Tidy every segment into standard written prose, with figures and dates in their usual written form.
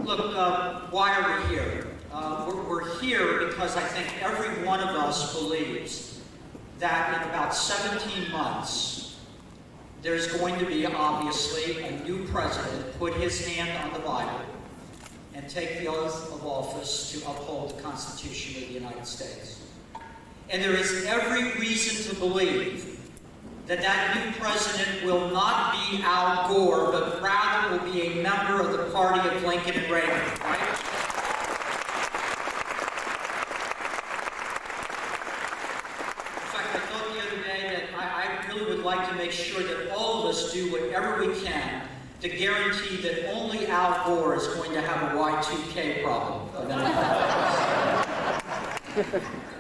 Look, why are we here? We're here because I think every one of us believes that in about 17 months, there's going to be, obviously, a new president put his hand on the Bible and take the oath of office to uphold the Constitution of the United States. And there is every reason to believe that that new president will not be Al Gore, but rather will be a member of the party of Lincoln and Reagan, right? In fact, I thought the other day that I really would like to make sure that all of us do whatever we can to guarantee that only Al Gore is going to have a Y2K problem.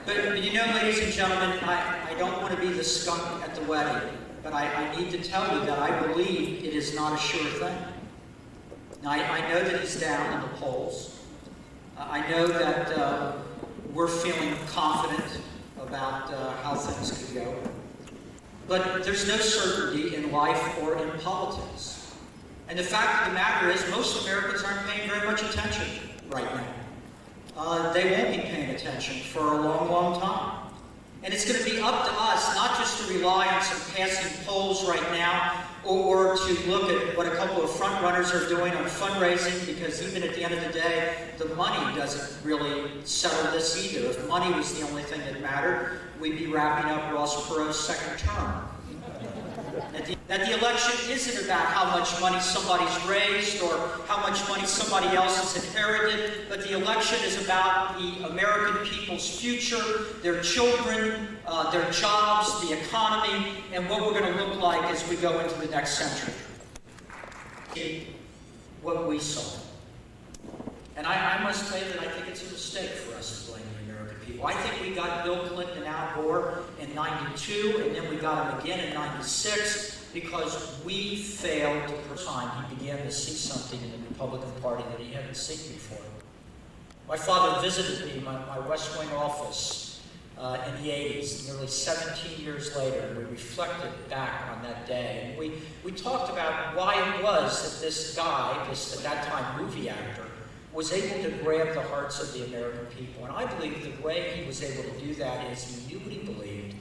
But you know, ladies and gentlemen, I don't want to be the skunk at the wedding, but I need to tell you that I believe it is not a sure thing. Now, I know that he's down in the polls. I know that we're feeling confident about how things could go. But there's no certainty in life or in politics. And the fact of the matter is, most Americans aren't paying very much attention right now. They won't be paying attention for a long, long time. And it's going to be up to us not just to rely on some passing polls right now or to look at what a couple of front runners are doing on fundraising, because even at the end of the day, the money doesn't really settle this either. If money was the only thing that mattered, we'd be wrapping up Ross Perot's second term. That the election isn't about how much money somebody's raised or how much money somebody else has inherited, but the election is about the American people's future, their children, their jobs, the economy, and what we're going to look like as we go into the next century. What we saw. And I must say that I think it's a mistake for us to blame the American people. I think we got Bill Clinton and Al Gore in '92, and then we got him again in '96, because we failed to first time he began to see something in the Republican Party that he hadn't seen before. My father visited me in my West Wing office in the 80s, nearly 17 years later, and we reflected back on that day. And we talked about why it was that this guy, this at that time movie actor, was able to grab the hearts of the American people. And I believe the way he was able to do that is he knew what he believed.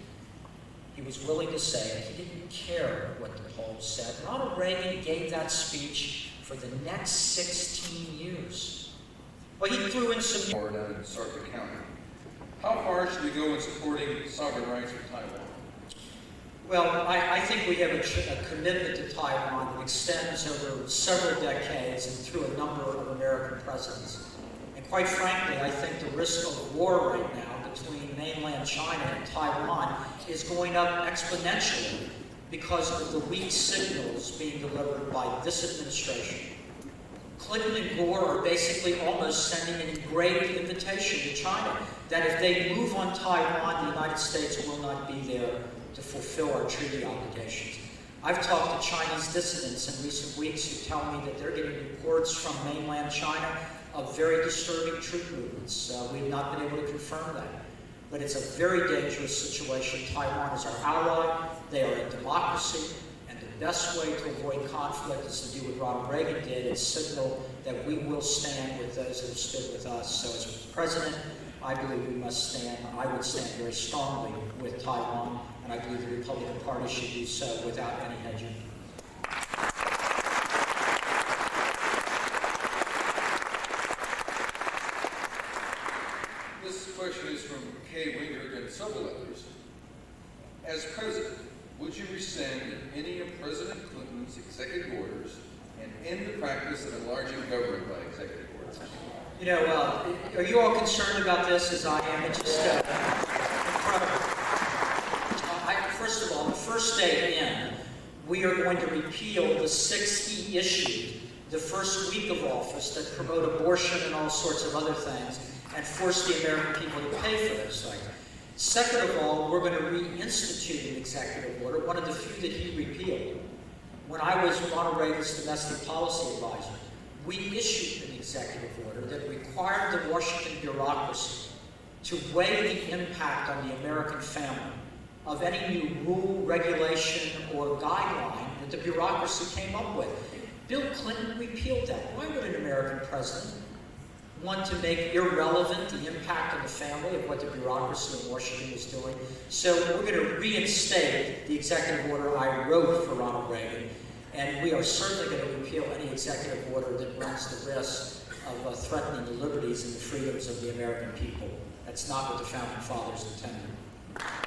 He was willing to say it. He didn't care what the polls said. Ronald Reagan gave that speech for the next 16 years. Well, he threw in some... Down in Sarpy County. How far should we go in supporting sovereign rights of Taiwan? Well, I think we have a commitment to Taiwan that extends over several decades and through a number of American presidents. And quite frankly, I think the risk of war right now between mainland China and Taiwan is going up exponentially because of the weak signals being delivered by this administration. Clinton and Gore are basically almost sending an engraved invitation to China that if they move on Taiwan, the United States will not be there to fulfill our treaty obligations. I've talked to Chinese dissidents in recent weeks who tell me that they're getting reports from mainland China of very disturbing troop movements. We've not been able to confirm that. But it's a very dangerous situation. Taiwan is our ally. They are a democracy. And the best way to avoid conflict is to do what Ronald Reagan did, is signal that we will stand with those that have stood with us. So as president, I believe we must stand. I would stand very strongly with Taiwan, and I believe the Republican Party should do so without any hedging. This question is from Kay Wingert and several others. As president, would you rescind any of President Clinton's executive orders and end the practice of enlarging government by executive orders? You know, are you all concerned about this as I am? It's just incredible. First of all, the first day in, we are going to repeal the 6 he issued the first week of office that promote abortion and all sorts of other things and force the American people to pay for those things. Second of all, we're going to reinstitute an executive order, one of the few that he repealed. When I was Ronald Reagan's domestic policy advisor, we issued an executive order that required the Washington bureaucracy to weigh the impact on the American family of any new rule, regulation, or guideline that the bureaucracy came up with. Bill Clinton repealed that. Why would an American president want to make irrelevant the impact on the family of what the bureaucracy in Washington is doing? So we're going to reinstate the executive order I wrote for Ronald Reagan, and we are certainly going to repeal any executive order that runs the risk of threatening the liberties and the freedoms of the American people. That's not what the Founding Fathers intended.